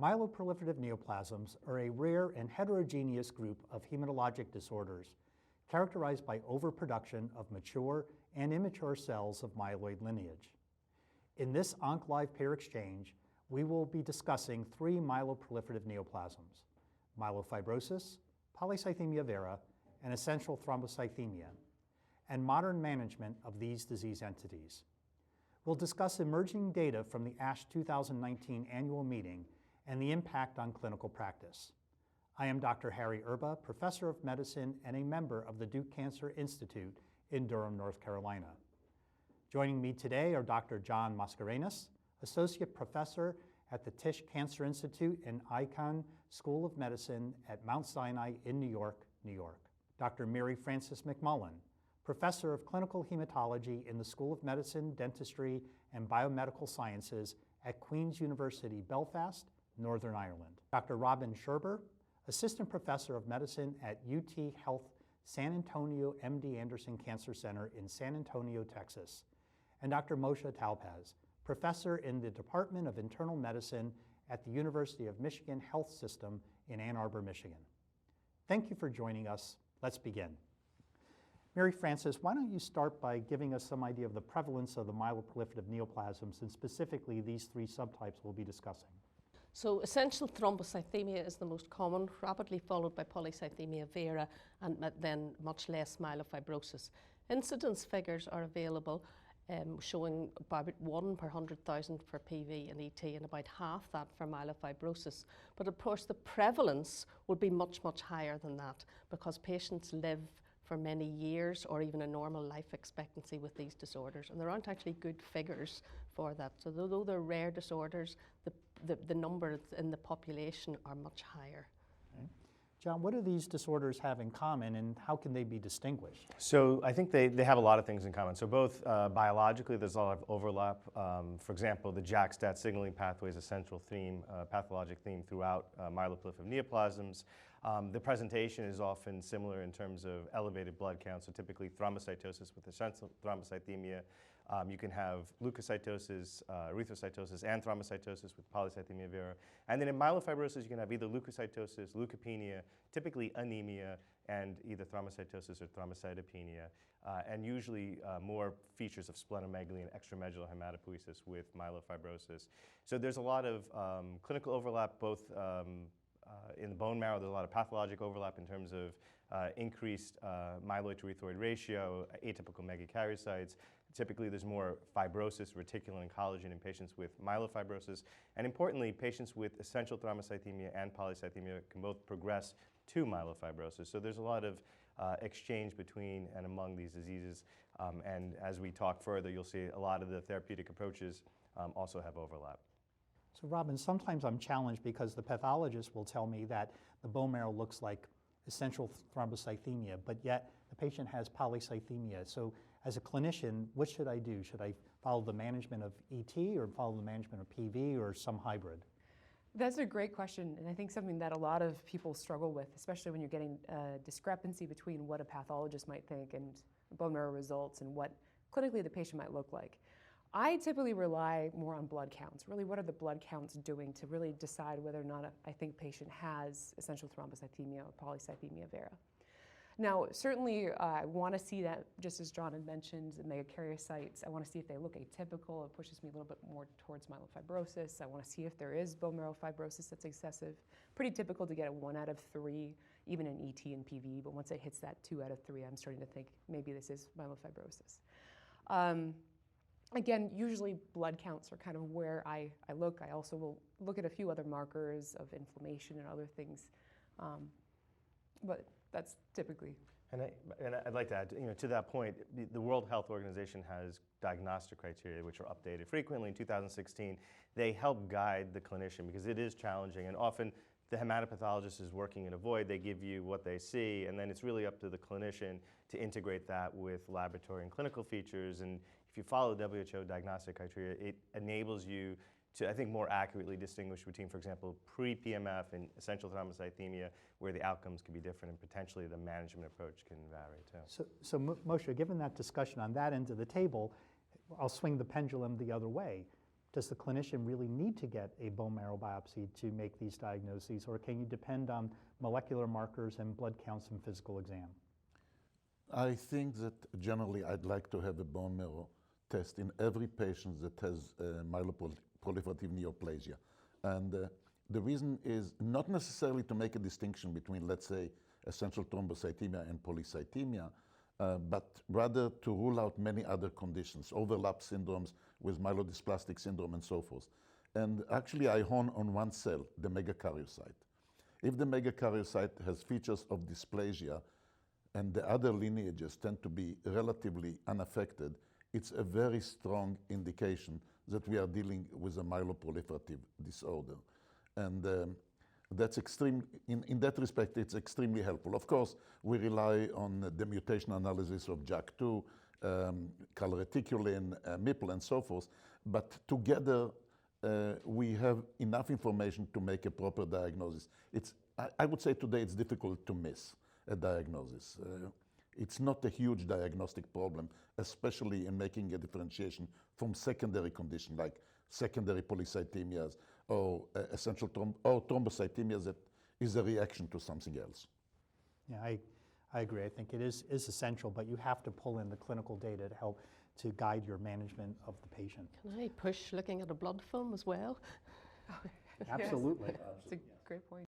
Myeloproliferative neoplasms are a rare and heterogeneous group of hematologic disorders characterized by overproduction of mature and immature cells of myeloid lineage. In this OncLive pair exchange, we will be discussing three myeloproliferative neoplasms: myelofibrosis, polycythemia vera, and essential thrombocythemia, and modern management of these disease entities. We'll discuss emerging data from the ASH 2019 annual meeting and the impact on clinical practice. I am Dr. Harry Erba, Professor of Medicine and a member of the Duke Cancer Institute in Durham, North Carolina. Joining me today are Dr. John Mascarenhas, Associate Professor at the Tisch Cancer Institute and Icahn School of Medicine at Mount Sinai in New York, New York. Dr. Mary Frances McMullen, Professor of Clinical Hematology in the School of Medicine, Dentistry, and Biomedical Sciences at Queen's University, Belfast, Northern Ireland. Dr. Robin Scherber, Assistant Professor of Medicine at UT Health San Antonio MD Anderson Cancer Center in San Antonio, Texas. And Dr. Moshe Talpaz, Professor in the Department of Internal Medicine at the University of Michigan Health System in Ann Arbor, Michigan. Thank you for joining us. Let's begin. Mary Frances, why don't you start by giving us some idea of the prevalence of the myeloproliferative neoplasms, and specifically these three subtypes we'll be discussing. So essential thrombocythemia is the most common, rapidly followed by polycythemia vera, and then much less myelofibrosis. Incidence figures are available showing about 1 per 100,000 for PV and ET and about half that for myelofibrosis. But of course the prevalence would be much, much higher than that because patients live for many years or even a normal life expectancy with these disorders, and there aren't actually good figures for that. So though they're rare disorders, the numbers in the population are much higher. Okay. John, what do these disorders have in common and how can they be distinguished? So I think they have a lot of things in common. So both biologically, there's a lot of overlap. For example, the JAK-STAT signaling pathway is a central theme, pathologic theme throughout myeloproliferative neoplasms. The presentation is often similar in terms of elevated blood count, so typically thrombocytosis with essential thrombocythemia. You can have leukocytosis, erythrocytosis, and thrombocytosis with polycythemia vera. And then in myelofibrosis, you can have either leukocytosis, leukopenia, typically anemia, and either thrombocytosis or thrombocytopenia, and usually more features of splenomegaly and extramedullary hematopoiesis with myelofibrosis. So there's a lot of clinical overlap, both in the bone marrow. There's a lot of pathologic overlap in terms of increased myeloid to erythroid ratio, atypical megakaryocytes. Typically, there's more fibrosis, reticulin, and collagen in patients with myelofibrosis. And importantly, patients with essential thrombocythemia and polycythemia can both progress to myelofibrosis. So there's a lot of exchange between and among these diseases. And as we talk further, you'll see a lot of the therapeutic approaches also have overlap. So Robin, sometimes I'm challenged because the pathologist will tell me that the bone marrow looks like essential thrombocythemia, but yet the patient has polycythemia. So as a clinician, what should I do? Should I follow the management of ET or follow the management of PV or some hybrid? That's a great question, and I think something that a lot of people struggle with, especially when you're getting a discrepancy between what a pathologist might think and bone marrow results and what clinically the patient might look like. I typically rely more on blood counts. Really, what are the blood counts doing to really decide whether or not I think patient has essential thrombocythemia or polycythemia vera. Now, certainly I want to see that, just as John had mentioned, the megakaryocytes. I want to see if they look atypical. It pushes me a little bit more towards myelofibrosis. I want to see if there is bone marrow fibrosis that's excessive. Pretty typical to get a 1 out of 3, even in ET and PV, but once it hits that 2 out of 3, I'm starting to think maybe this is myelofibrosis. Again, usually blood counts are kind of where I look. I also will look at a few other markers of inflammation and other things, but that's typically. And I'd like to add, to that point, the World Health Organization has diagnostic criteria which are updated frequently. In 2016, they help guide the clinician because it is challenging, and often the hematopathologist is working in a void. They give you what they see, and then it's really up to the clinician to integrate that with laboratory and clinical features. And if you follow WHO diagnostic criteria, it enables you to, I think, more accurately distinguish between, for example, pre-PMF and essential thrombocythemia, where the outcomes can be different and potentially the management approach can vary too. So Moshe, given that discussion on that end of the table, I'll swing the pendulum the other way. Does the clinician really need to get a bone marrow biopsy to make these diagnoses, or can you depend on molecular markers and blood counts and physical exam? I think that generally I'd like to have a bone marrow test in every patient that has myeloproliferative neoplasia. And the reason is not necessarily to make a distinction between, let's say, essential thrombocythemia and polycythemia, but rather to rule out many other conditions, overlap syndromes with myelodysplastic syndrome and so forth. And actually I hone on one cell, the megakaryocyte. If the megakaryocyte has features of dysplasia and the other lineages tend to be relatively unaffected, it's a very strong indication that we are dealing with a myeloproliferative disorder. And that's in that respect, it's extremely helpful. Of course, we rely on the mutation analysis of JAK2, calreticulin, MIPL, and so forth. But together, we have enough information to make a proper diagnosis. I would say today it's difficult to miss a diagnosis. It's not a huge diagnostic problem, especially in making a differentiation from secondary conditions like secondary polycythemias or essential thrombocythemia that is a reaction to something else. Yeah, I agree. I think it is essential, but you have to pull in the clinical data to help to guide your management of the patient. Can I push looking at a blood film as well? Absolutely. It's a great point.